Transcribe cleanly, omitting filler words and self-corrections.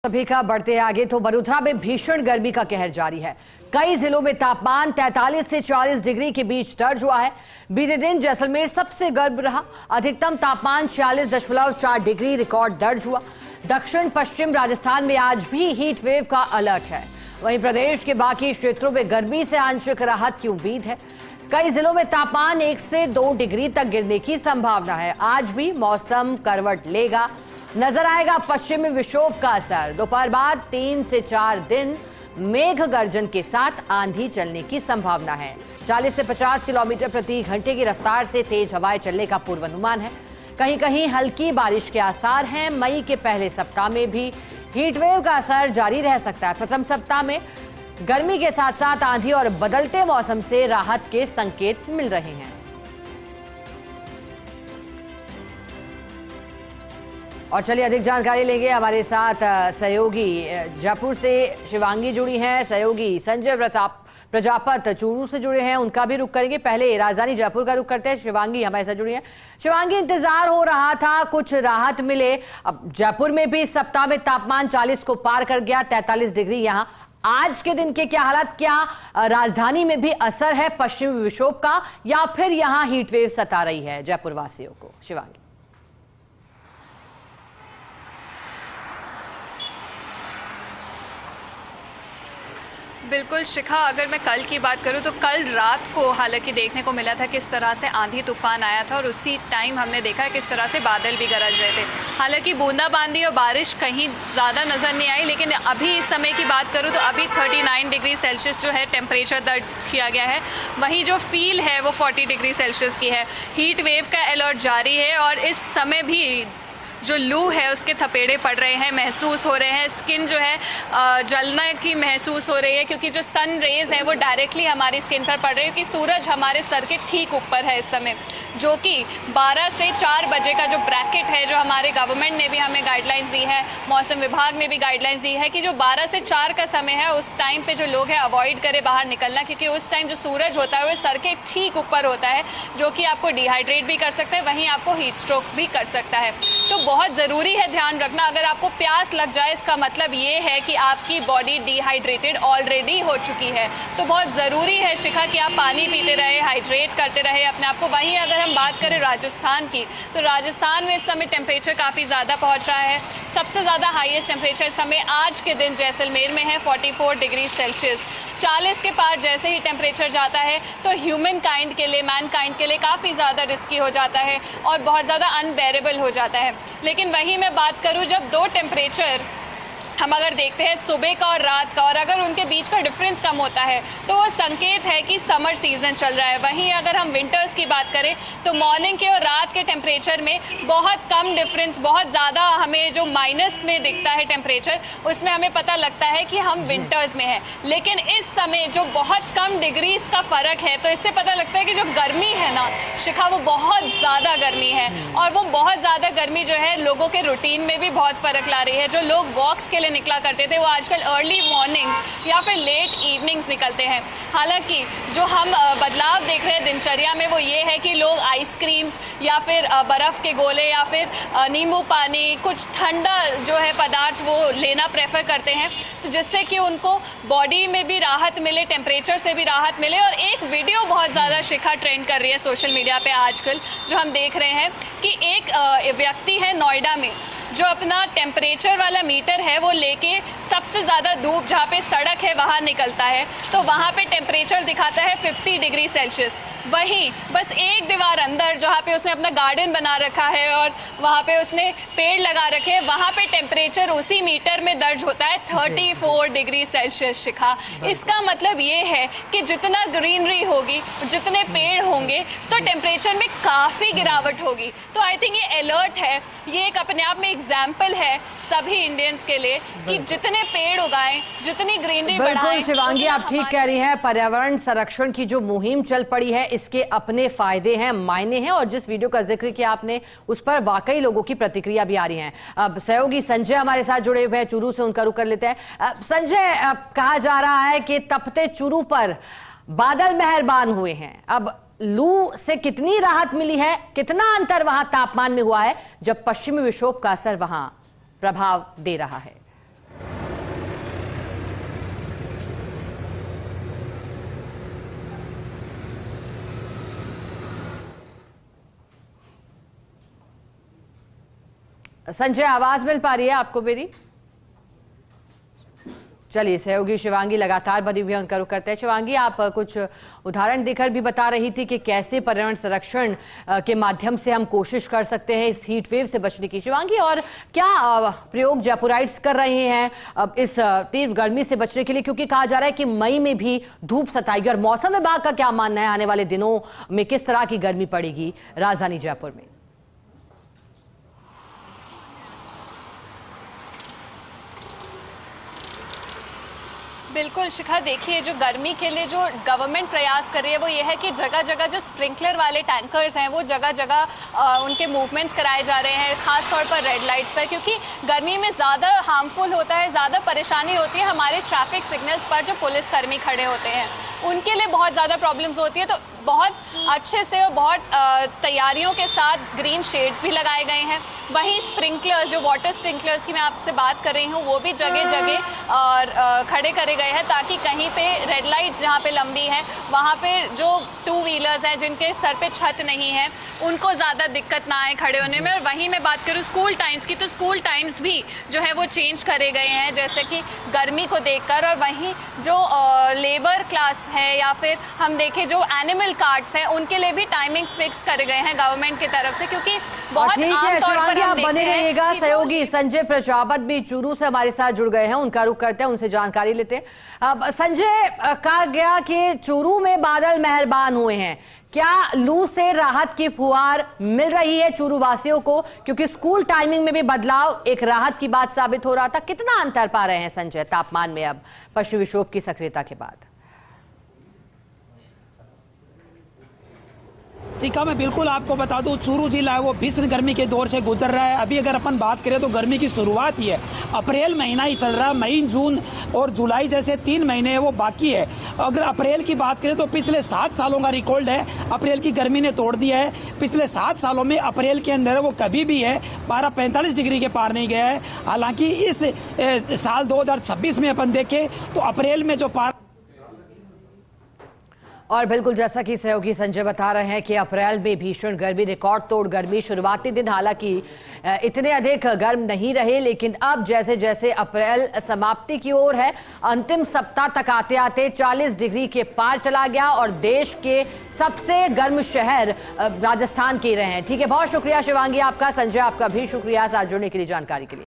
सभी का बढ़ते आगे तो वडोदरा में भीषण गर्मी का कहर जारी है। कई जिलों में तापमान 43 से 40 डिग्री के बीच दर्ज हुआ है। बीते दिन जैसलमेर सबसे गर्म रहा। अधिकतम तापमान 46.4 डिग्री रिकॉर्ड दर्ज हुआ। दक्षिण पश्चिम राजस्थान में आज भी हीट वेव का अलर्ट है। वहीं प्रदेश के बाकी क्षेत्रों में गर्मी से आंशिक राहत की उम्मीद है। कई जिलों में तापमान 1 से 2 डिग्री तक गिरने की संभावना है। आज भी मौसम करवट लेगा, नजर आएगा पश्चिमी विक्षोभ का असर। दोपहर बाद 3 से 4 दिन मेघ गर्जन के साथ आंधी चलने की संभावना है। 40 से 50 किलोमीटर प्रति घंटे की रफ्तार से तेज हवाएं चलने का पूर्वानुमान है। कहीं कहीं हल्की बारिश के आसार हैं। मई के पहले सप्ताह में भी हीटवेव का असर जारी रह सकता है। प्रथम सप्ताह में गर्मी के साथ साथ आंधी और बदलते मौसम से राहत के संकेत मिल रहे हैं। और चलिए अधिक जानकारी लेंगे, हमारे साथ सहयोगी जयपुर से शिवांगी जुड़ी हैं। सहयोगी संजय प्रजापत चूरू से जुड़े हैं, उनका भी रुख करेंगे। पहले राजधानी जयपुर का रुख करते हैं। शिवांगी हमारे साथ जुड़ी हैं। शिवांगी, इंतजार हो रहा था कुछ राहत मिले। अब जयपुर में भी सप्ताह में तापमान 40 को पार कर गया, 43 डिग्री यहाँ। आज के दिन के क्या हालात, क्या राजधानी में भी असर है पश्चिमी विक्षोभ का, या फिर यहाँ हीटवेव सता रही है जयपुर वासियों को? शिवांगी। बिल्कुल शिखा, अगर मैं कल की बात करूं तो कल रात को हालांकि देखने को मिला था किस तरह से आंधी तूफान आया था और उसी टाइम हमने देखा किस तरह से बादल भी गरज रहे थे। हालांकि बूंदाबांदी और बारिश कहीं ज़्यादा नज़र नहीं आई, लेकिन अभी इस समय की बात करूं तो अभी 39 डिग्री सेल्सियस जो है टेम्परेचर दर्ज किया गया है। वहीं जो फील है वो 40 डिग्री सेल्सियस की है। हीट वेव का अलर्ट जारी है और इस समय भी जो लू है उसके थपेड़े पड़ रहे हैं, महसूस हो रहे हैं। स्किन जो है जलने की महसूस हो रही है, क्योंकि जो सन रेज है वो डायरेक्टली हमारी स्किन पर पड़ रही है, क्योंकि सूरज हमारे सर के ठीक ऊपर है इस समय। जो कि 12 से 4 बजे का जो ब्रैकेट है, जो हमारे गवर्नमेंट ने भी हमें गाइडलाइंस दी है, मौसम विभाग ने भी गाइडलाइंस दी है कि जो 12 से 4 का समय है उस टाइम पे जो लोग हैं अवॉइड करें बाहर निकलना, क्योंकि उस टाइम जो सूरज होता है वो सर के ठीक ऊपर होता है, जो कि आपको डिहाइड्रेट भी कर सकता है, वहीं आपको हीट स्ट्रोक भी कर सकता है। तो बहुत ज़रूरी है ध्यान रखना। अगर आपको प्यास लग जाए इसका मतलब ये है कि आपकी बॉडी डिहाइड्रेटेड ऑलरेडी हो चुकी है। तो बहुत ज़रूरी है शिखा कि आप पानी पीते रहे, हाइड्रेट करते रहे अपने आप को। वहीं अगर हम बात करें राजस्थान की, तो राजस्थान में इस समय टेम्परेचर काफ़ी ज़्यादा पहुँच रहा है। सबसे ज़्यादा हाईएस्ट टेम्परेचर इस समय आज के दिन जैसलमेर में है 44 डिग्री सेल्सियस। 40 के पार जैसे ही टेम्परेचर जाता है तो ह्यूमन काइंड के लिए, मैन काइंड के लिए काफ़ी ज़्यादा रिस्की हो जाता है और बहुत ज़्यादा अनबेरेबल हो जाता है। लेकिन वहीं मैं बात करूं, जब दो टेम्परेचर हम अगर देखते हैं सुबह का और रात का, और अगर उनके बीच का डिफरेंस कम होता है तो वो संकेत है कि समर सीजन चल रहा है। वहीं अगर हम विंटर्स की बात करें तो मॉर्निंग के और रात के टेम्परेचर में बहुत कम डिफरेंस, बहुत ज़्यादा हमें जो माइनस में दिखता है टेम्परेचर, उसमें हमें पता लगता है कि हम विंटर्स में हैं। लेकिन इस समय जो बहुत कम डिग्रीज का फ़र्क है, तो इससे पता लगता है कि जो गर्मी है ना शिखा, वो बहुत ज़्यादा गर्मी है। और वो बहुत ज़्यादा गर्मी जो है लोगों के रूटीन में भी बहुत फ़र्क ला रही है। जो लोग वॉक्स के लिए निकला करते थे वो आजकल अर्ली मॉर्निंग्स या फिर लेट इवनिंग्स निकलते हैं। हालांकि जो हम बदलाव देख रहे हैं दिनचर्या में वो ये है कि लोग आइसक्रीम्स या फिर बर्फ़ के गोले या फिर नींबू पानी, कुछ ठंडा जो है पदार्थ वो लेना प्रेफर करते हैं, तो जिससे कि उनको बॉडी में भी राहत मिले, टेम्परेचर से भी राहत मिले। और एक वीडियो बहुत ज़्यादा शिखा ट्रेंड कर रही है सोशल मीडिया पे आजकल, जो हम देख रहे हैं कि एक व्यक्ति है नोएडा में जो अपना टेम्परेचर वाला मीटर है वो लेके सबसे ज़्यादा धूप जहाँ पे सड़क है वहाँ निकलता है, तो वहाँ पे टेम्परेचर दिखाता है 50 डिग्री सेल्सियस। वहीं बस एक दीवार अंदर जहाँ पे उसने अपना गार्डन बना रखा है और वहाँ पे उसने पेड़ लगा रखे हैं, वहाँ पे टेम्परेचर उसी मीटर में दर्ज होता है 34 डिग्री सेल्सियस शिखा। इसका मतलब ये है कि जितना ग्रीनरी होगी, जितने पेड़ होंगे, तो टेम्परेचर में काफ़ी गिरावट होगी। तो आई थिंक ये अलर्ट है, ये एक अपने आप में एग्जाम्पल है सभी इंडियंस के लिए कि जितने पेड़ उगाएं, जितनी ग्रीनरी बढ़ाएं। बिल्कुल शिवांगी, आप ठीक कह रही हैं। पर्यावरण संरक्षण की जो मुहिम चल पड़ी है इसके अपने फायदे हैं, मायने हैं, और जिस वीडियो का जिक्र किया आपने उस पर वाकई लोगों की प्रतिक्रिया भी आ रही है। अब सहयोगी संजय हमारे साथ जुड़े हुए हैं चूरू से, उनका रुख कर लेते हैं। संजय, कहा जा रहा है कि तपते चूरू पर बादल मेहरबान हुए हैं। अब लू से कितनी राहत मिली है, कितना अंतर वहां तापमान में हुआ है जब पश्चिमी विक्षोभ का असर वहां प्रभाव दे रहा है? संजय, आवाज मिल पा रही है आपको मेरी? चलिए, सहयोगी शिवांगी लगातार बनी हुई है, उनका रुख करते हैं। शिवांगी, आप कुछ उदाहरण देकर भी बता रही थी कि कैसे पर्यावरण संरक्षण के माध्यम से हम कोशिश कर सकते हैं इस हीट वेव से बचने की। शिवांगी, और क्या प्रयोग जयपुराइट्स कर रहे हैं इस तीव्र गर्मी से बचने के लिए, क्योंकि कहा जा रहा है कि मई में भी धूप सताएगी, और मौसम विभाग का क्या मानना है आने वाले दिनों में किस तरह की गर्मी पड़ेगी राजधानी जयपुर में? बिल्कुल शिखा, देखिए जो गर्मी के लिए जो गवर्नमेंट प्रयास कर रही है वो ये है कि जगह जगह जो स्प्रिंकलर वाले टैंकर्स हैं वो जगह जगह उनके मूवमेंट्स कराए जा रहे हैं, खास तौर पर रेड लाइट्स पर, क्योंकि गर्मी में ज़्यादा हार्मफुल होता है, ज़्यादा परेशानी होती है हमारे ट्रैफिक सिग्नल्स पर जो पुलिसकर्मी खड़े होते हैं, उनके लिए बहुत ज़्यादा प्रॉब्लम्स होती है। तो बहुत अच्छे से और बहुत तैयारियों के साथ ग्रीन शेड्स भी लगाए गए हैं। वहीं स्प्रिंकलर्स, जो वाटर स्प्रिंकलर्स की मैं आपसे बात कर रही हूँ, वो भी जगह जगह और खड़े करे गए हैं, ताकि कहीं पे रेड लाइट्स जहाँ पे लंबी हैं वहाँ पे जो टू व्हीलर्स हैं जिनके सर पे छत नहीं है उनको ज़्यादा दिक्कत ना आए खड़े होने में। और वहीं मैं बात करूँ स्कूल टाइम्स की, तो स्कूल टाइम्स भी जो है वो चेंज करे गए हैं, जैसे कि गर्मी को देखकर। और वहीं जो लेबर क्लास है या फिर हम देखें जो एनिमल कार्ड्स हैं, उनके लिए भी टाइमिंग्स फिक्स करे गए हैं गवर्नमेंट की तरफ से, क्योंकि बहुत आमतौर पर हम देखते हैं। सहयोगी संजय प्रजापत भी चूरू से हमारे साथ जुड़ गए हैं, उनका रुख करते हैं, उनसे जानकारी लेते हैं। अब संजय, कहा गया कि चूरू में बादल मेहरबान हुए हैं, क्या लू से राहत की फुहार मिल रही है चूरू वासियों को? क्योंकि स्कूल टाइमिंग में भी बदलाव एक राहत की बात साबित हो रहा था। कितना अंतर पा रहे हैं संजय तापमान में अब पश्चिमी विक्षोभ की सक्रियता के बाद? शिखा, मैं बिल्कुल आपको बता दूं, चूरू जिला है वो भीषण गर्मी के दौर से गुजर रहा है। अभी अगर अपन बात करें तो गर्मी की शुरुआत ही है, अप्रैल महीना ही चल रहा है। मई, जून और जुलाई जैसे 3 महीने हैं वो बाकी है। अगर अप्रैल की बात करें तो पिछले 7 सालों का रिकॉर्ड है, अप्रैल की गर्मी ने तोड़ दिया है। पिछले 7 सालों में अप्रैल के अंदर वो कभी भी है 45 डिग्री के पार नहीं गया है। हालांकि इस साल 2026 में अपन देखें तो अप्रैल में जो पार, और बिल्कुल जैसा कि सहयोगी संजय बता रहे हैं कि अप्रैल में भीषण गर्मी, रिकॉर्ड तोड़ गर्मी, शुरुआती दिन हालांकि इतने अधिक गर्म नहीं रहे, लेकिन अब जैसे जैसे अप्रैल समाप्ति की ओर है, अंतिम सप्ताह तक आते आते 40 डिग्री के पार चला गया और देश के सबसे गर्म शहर राजस्थान के रहे हैं। ठीक है, बहुत शुक्रिया शिवांगी आपका, संजय आपका भी शुक्रिया साथ जुड़ने के लिए, जानकारी के लिए।